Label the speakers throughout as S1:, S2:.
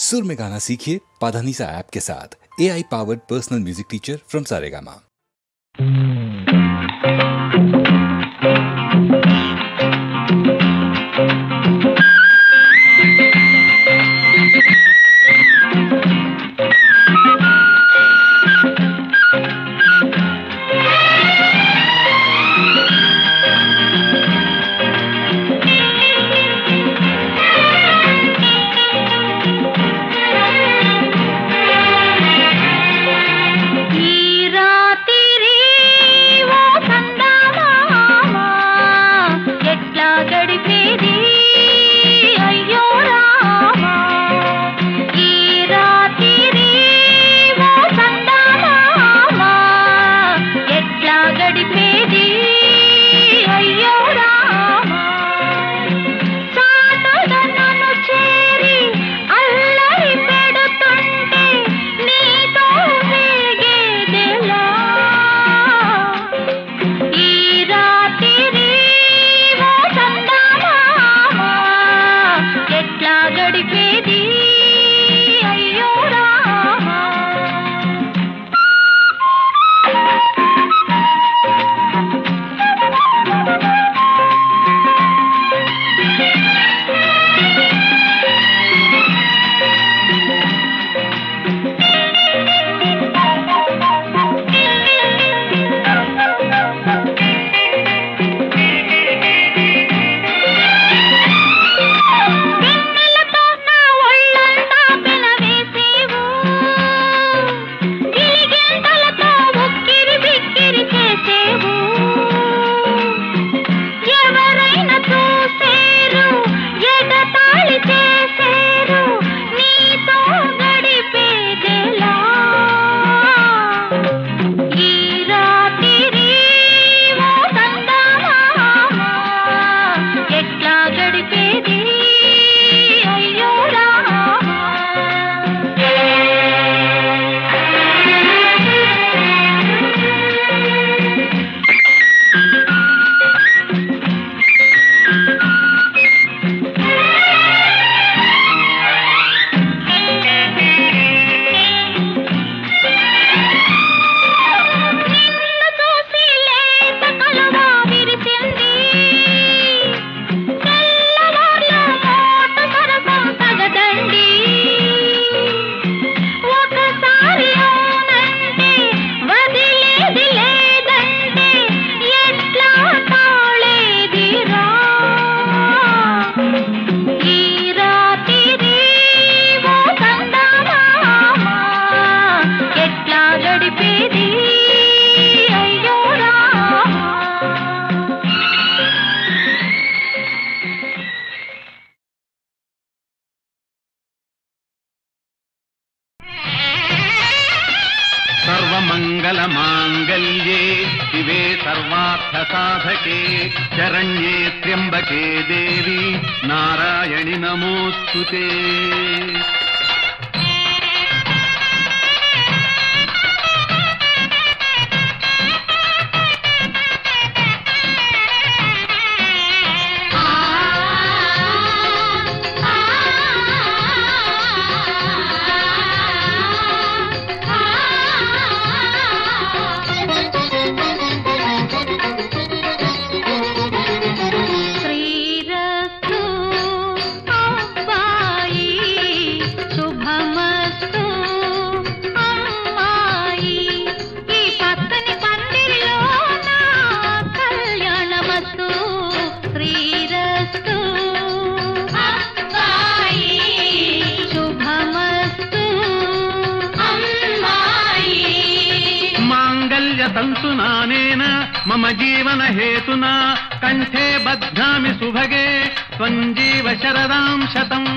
S1: सुर में गाना सीखिए पाधानीसा ऐप के साथ। AI powered personal music teacher from Saregama.
S2: सर्वमङ्गलमाङ्गल्ये शिवे सर्वार्थसाधके शरण्ये त्र्यम्बके देवी नारायणि नमोऽस्तुते। तंतुनानेन मम जीवन हेतुना कंठे बध्नामि सुभगे त्वञ्जीव शरदां शतम्।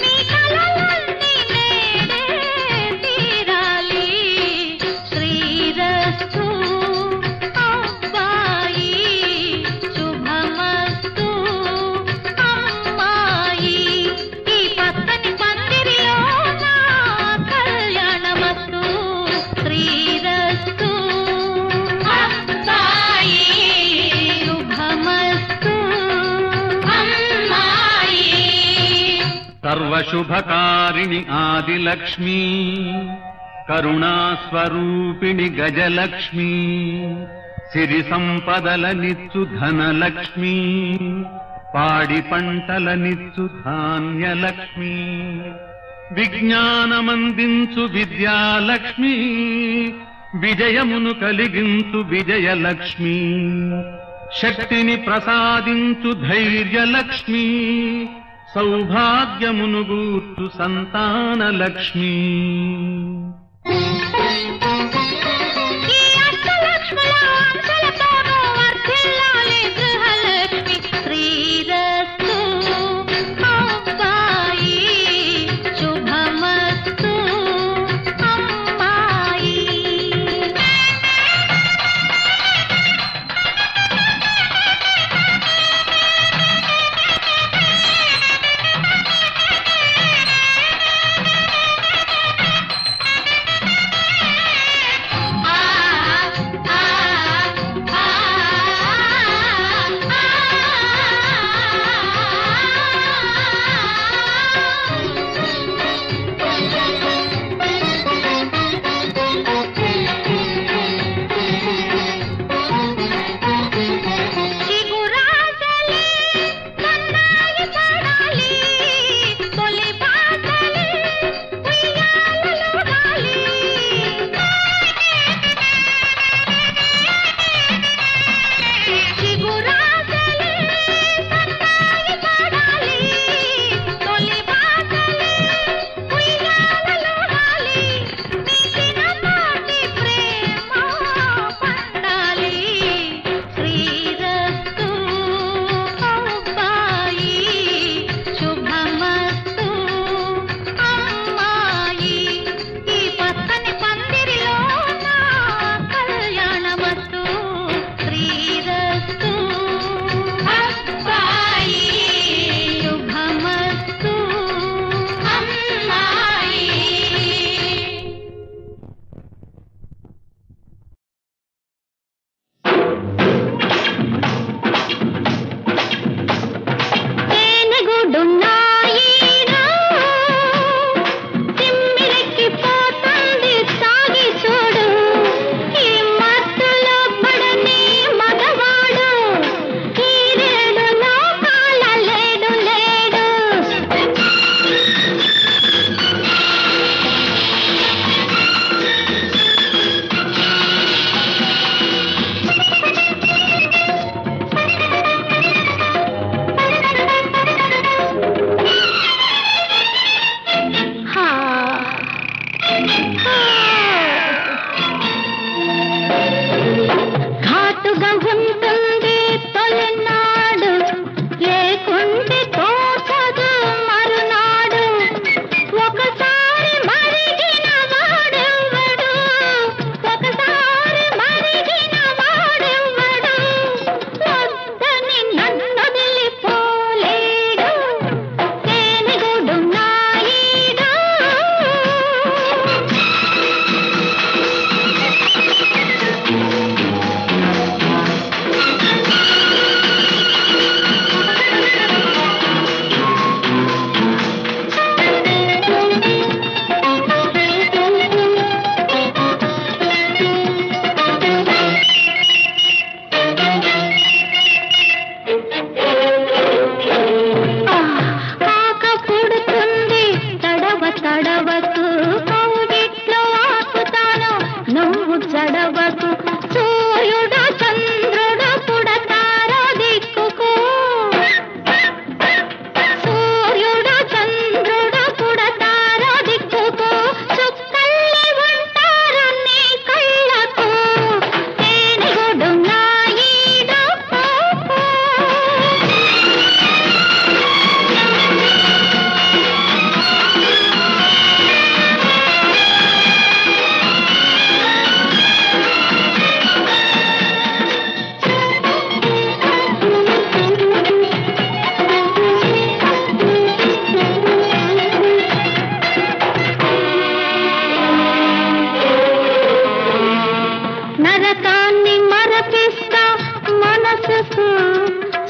S3: మీ కలలన్నీ
S2: సర్వశుభకారిణి ఆదిలక్ష్మీ కరుణాస్వరూపిణి గజలక్ష్మీ సిరి సంపదలనిచ్చు ధనలక్ష్మీ పాడి పంటలనిచ్చు ధాన్యలక్ష్మీ విజ్ఞానమందించు విద్యాలక్ష్మీ విజయమును కలిగించు విజయలక్ష్మీ శక్తిని ప్రసాదించు ధైర్యలక్ష్మీ సౌభాగ్యమును గూర్చు సంతానలక్ష్మీ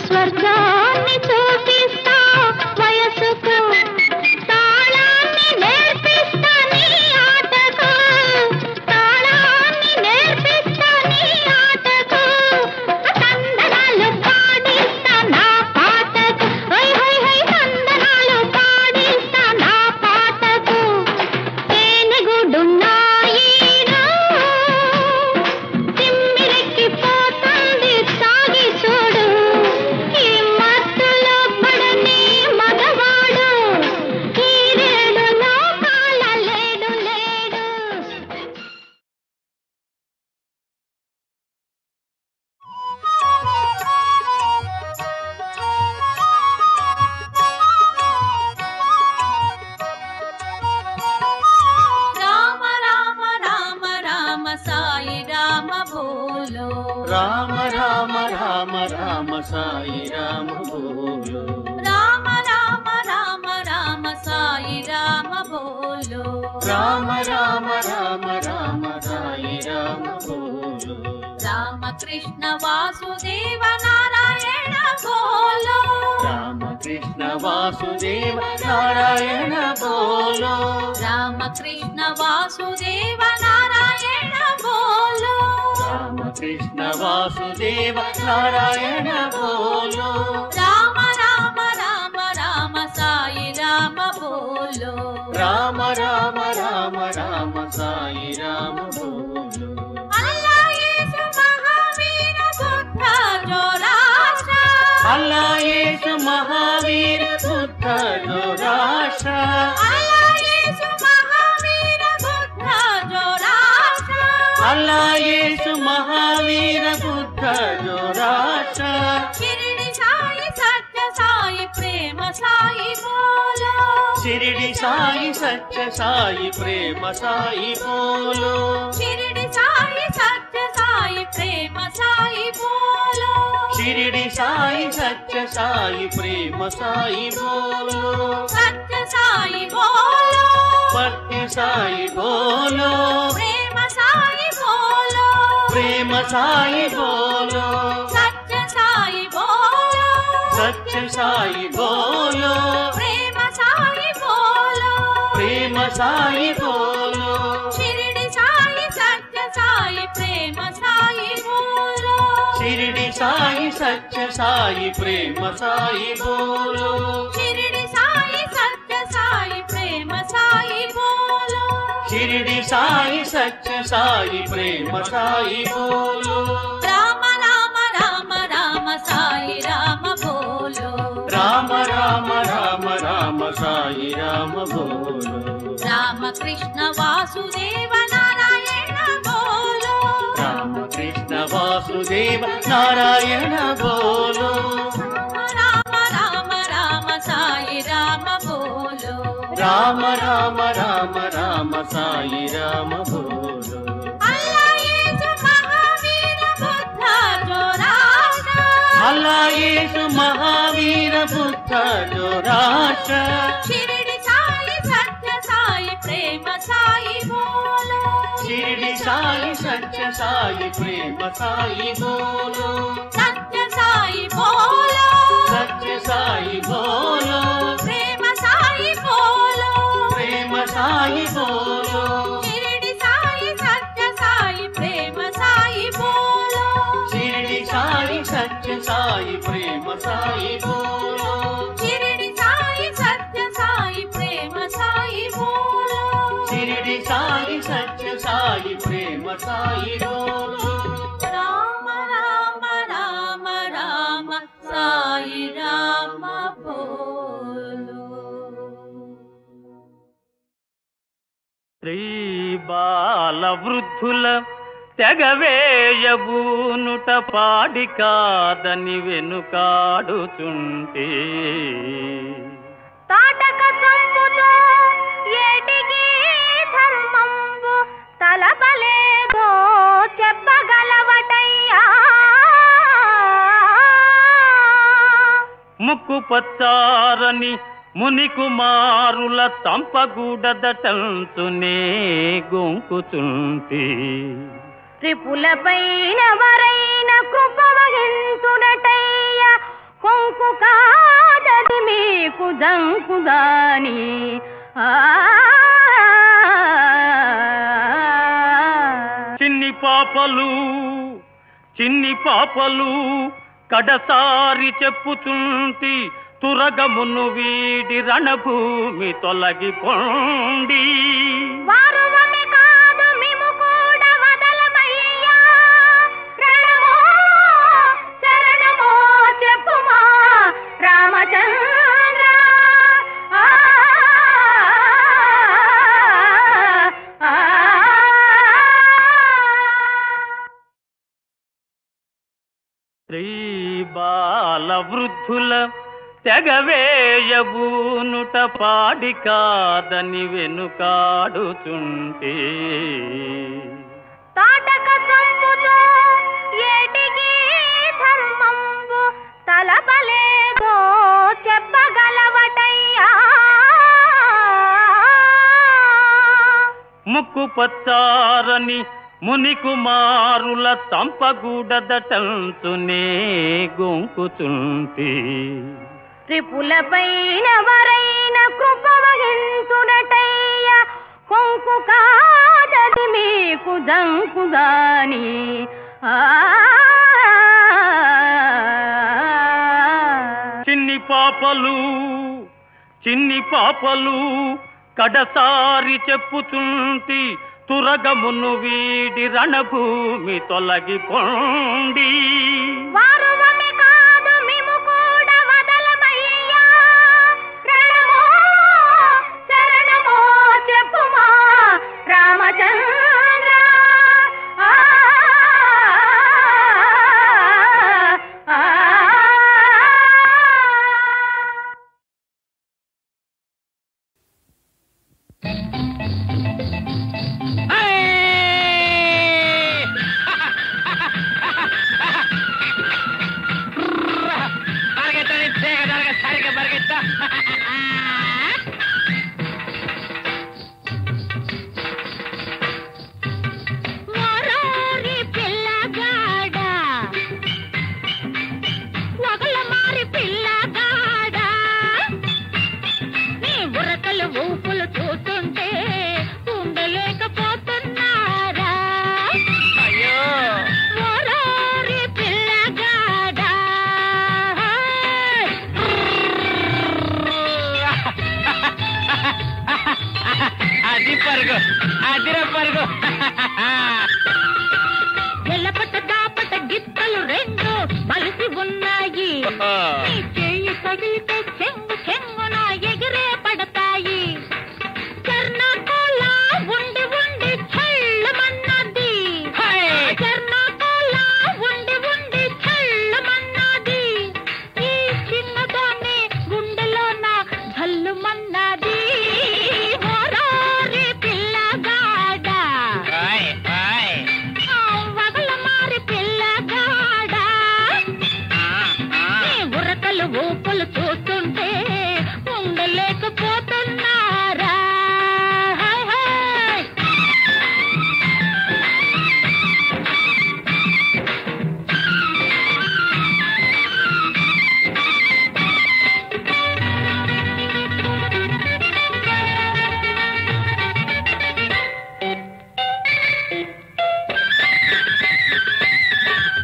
S3: స్వర్గాన్ని చూపిస్తా వయసుకు రామ రామ రామ రామ సాయి రామ బోలో
S4: రామ రామ రామ రామ సాయి రామ బోలో
S3: రామ రామ రామ రామ సాయి రామ బోలో
S4: రామ కృష్ణ వాసుదేవ నారాయణ బోలో
S3: రామ కృష్ణ వాసుదేవ నారాయణ బోలో
S4: రామ కృష్ణ వాసుదేవ నారాయణ బోలో
S3: రామ కృష్ణ వాసుదేవ నారాయణ బోలో
S4: రామ రామ రామ రామ సాయి రామ బోలో
S3: రామ రామ రామ రామ సాయి రామ బోలో
S4: అల్లా యేసు మహావీర బుద్ధ జోరాష్ట్ర
S3: అల్లా యేసు మహావీర బుద్ధ జోరాష్ట్ర
S4: అల్లా యేసు మహావీర బుద్ధ జోరాష్ట్ర
S3: అల్లా యేసు మహావీర బుద్ధ జోరాష్ట్ర
S4: షిరిడి సాయి సత్య సాయి ప్రేమ సాయి బోలో
S3: షిరిడి సాయి సత్య సాయి ప్రేమ సాయి బోలో
S4: షిరిడి సాయి సత్య సాయి ప్రేమ సాయి బోలో
S3: షిరిడి సాయి సత్య సాయి ప్రేమ సాయి బోలో
S4: సత్య సాయి బోలో
S3: సత్య సాయి బోలో
S4: ప్రేమ సాయి బోలో
S3: ప్రేమ సాయి బోలో
S4: సత్య సాయి బోలో
S3: సత్య సాయి బోలో
S4: ప్రేమ సాయి బోలో
S3: ప్రేమ సాయి బోలో
S4: షిరిడి సాయి సత్య సాయి ప్రేమ సాయి బోలో
S3: షిరిడి సాయి సత్య సాయి ప్రేమ సాయి బోలో
S4: షిరిడి సాయి సత్య సాయి ప్రేమ సాయి బోలో
S3: షిరిడి సాయి సత్య సాయి ప్రేమ సాయి బోలో
S4: రామ రామ రామ రామ సాయి రామ బోలో
S3: రామ రామ రామ రామ సాయి రామ బోలో
S4: రామ కృష్ణ వాసుదేవ నారాయణ బోలో
S3: రామ కృష్ణ వాసుదేవ నారాయణ బోలో
S4: రామ రామ రామ సాయి రామ బోలో
S3: రామ రామ రామ రామ సాయి రామ బోలో
S4: అల్లా యేసు మహావీర బుద్ధ జోరాష్ట్ర
S3: అల్లా యేసు మహావీర బుద్ధ జోరాష్ట్ర
S4: షిరిడి సాయి సత్య సాయి ప్రేమ సాయి బోలో
S3: షిరిడి సాయి సత్య సాయి ప్రేమ సాయి బోలో
S4: సత్య సాయి బోలో
S3: సత్య సాయి బోలో
S4: ప్రేమ సాయి బోలో
S3: ప్రేమ సాయి బోలో
S4: షిరిడి సాయి సత్య సాయి ప్రేమ సాయి బోలో
S3: షిరిడి సాయి సత్య సాయి ప్రేమ సాయి బోలో
S4: షిరిడి సాయి సత్య సాయి ప్రేమ సాయి బోలో
S3: షిరిడి సాయి సత్య సాయి ప్రేమ సాయి బోలో
S4: రామ రామ రామ రామ సాయి రామ బోలో
S2: శ్రీ బాల వృద్ధుల తెగవేయబూనుట పాడి కాదని వెనుకాడుతుంటే
S5: తాటక చంపుతో ఏటికి ధర్మంబు తలపలేదో చెప్పగలవటయ్యా
S2: ముక్కు పచ్చారని ముని కుమారుల తంపగూడదటంతునే గొంకుతుంటే
S5: త్రిపులపైన వరైన కృప వహించునటయ్య కొంకు కాదది మీకు జంకుదాని
S2: చిన్ని పాపలు కడసారి చెప్పుతుంటి తురగమును వీడి రణభూమి తొలగిపోండి
S5: వారు వమి కాదు మేము కూడా వదలమయ్యా రణమో శరణమో చెప్పుమా రామచంద్ర
S2: శ్రీ బాల వృద్ధుల తెగవేయబూనుట పాడి కాదని వెనుకాడుతుంటే
S5: తాటక చంపుతో ఏటికి ధర్మంబు తలపలేదో చెప్పగలవటయ్యా.
S2: ముక్కు పచ్చారని ముని కుమారుల చంపగూడదటంచునే గొంకుచుంటి.
S5: త్రిపులపైన వరైన కృప వహించునటయ్య. కొంకు కాదది మీకు జంకుగాని.
S2: చిన్ని పాపలు కడసారి చెప్పుచుంటి తురగమును వీడి రణభూమి తొలగిపోండి.
S5: వారువమి కాదు మిము కూడా వదలమయ్యా. రణమో శరణమో చెప్పుమా రామచంద్ర. ఎల్లపట్ట దాపట గిత్తలు రెండు బలిసి ఉన్నాయి. చెయ్యి తగిలితే చెంగు చెంగున ఎగిరే పడతాయి. చర్ణకోలా ఉండి ఉండి చల్లమన్నది. చర్ణకోలా ఉండి ఉండి చల్లమన్నది. ఈ చిన్నదాన్ని గుండెలోన జల్లుమన్నది. ఊపులు చూస్తుంటే ఉండలేకపోతున్నారా?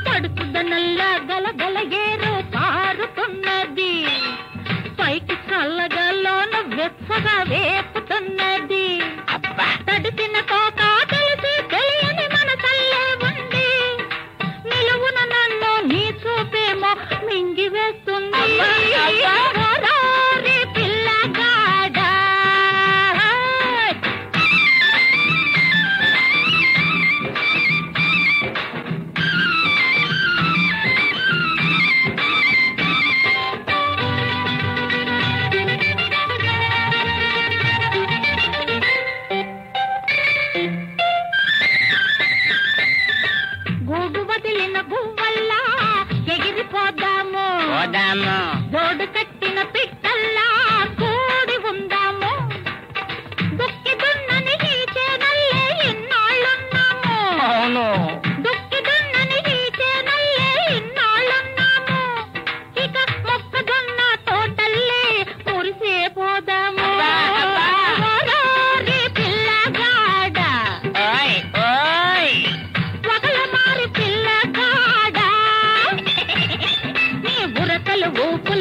S5: పడుతుందనల్లా గలగల ఏరు పారుతున్నది. పైకి చల్లగాలోన వెచ్చగా వేపుతున్నది. తడిసిన కోక తెలిసి తెలియని మన తల్లే ఉంది. నిలువున నన్ను నీ చూపేమో మింగి వేస్తుంది. పిల్లగాడా గూడు వదిలిన గువ్వల్లా ఎగిరిపోదాము. జోడు కట్టిన పిట్టల్లా కూడి ఉందాము. దుక్కి దున్నని హీచేనల్లే ఇన్నాళ్ళున్నాము. దుక్కి దున్నని హీచేనల్లే ఇన్నాళ్ళున్నాము. ఇక మొక్కజొన్న తోటల్లే మురిసే పోదాము. పిల్లగాడా ఊపులు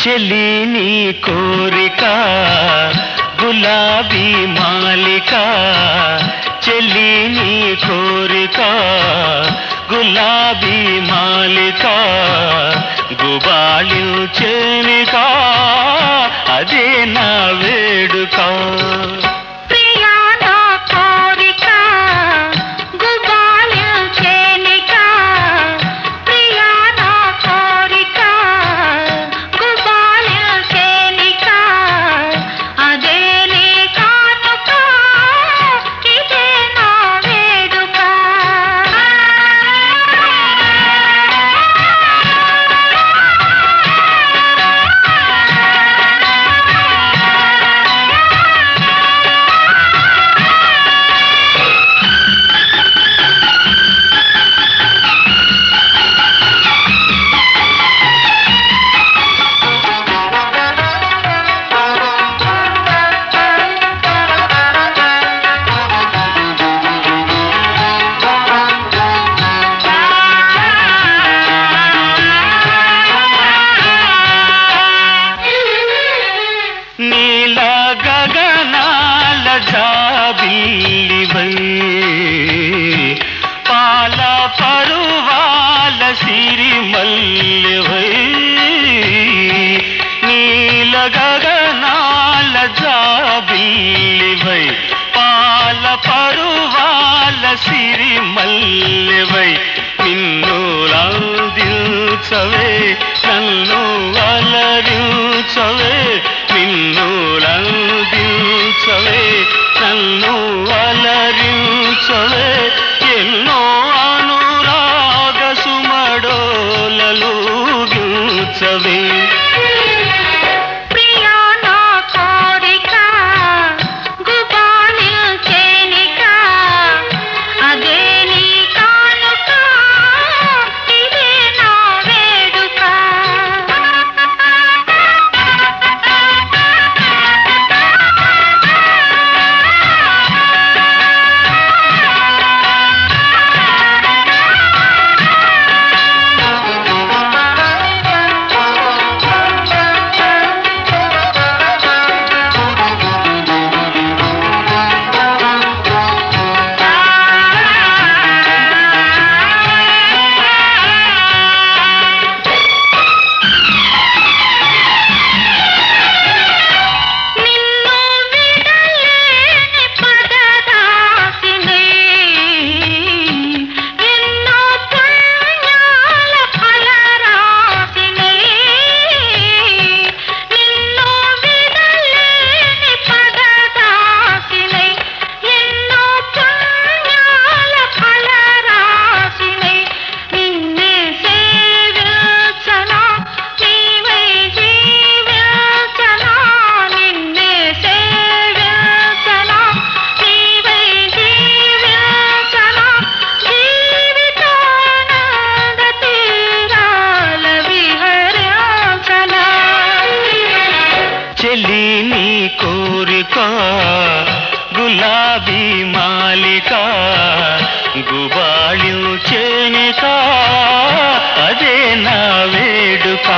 S6: చెలి నీ కోరిక గులాబీ మాలిక చెలి నీ కోరిక గులాబీ మాలిక గుబాళించేనిక అదే నా వేడుక జాబిల్లివై పాల పరువాల సిరిమల్లెవై నీల గగనాల జాబిల్లివై పాల పరువాల సిరిమల్లెవై నిన్ను లందించవే నన్ను అలరించవే నిన్ను లందించవే నన్ను అలరించవే ఎన్నో అనురాగ సుమడోలలుగించవే చెలి నీ కోరిక గులాబీ మాలిక గుబాళించేనిక అదే నా వేడుక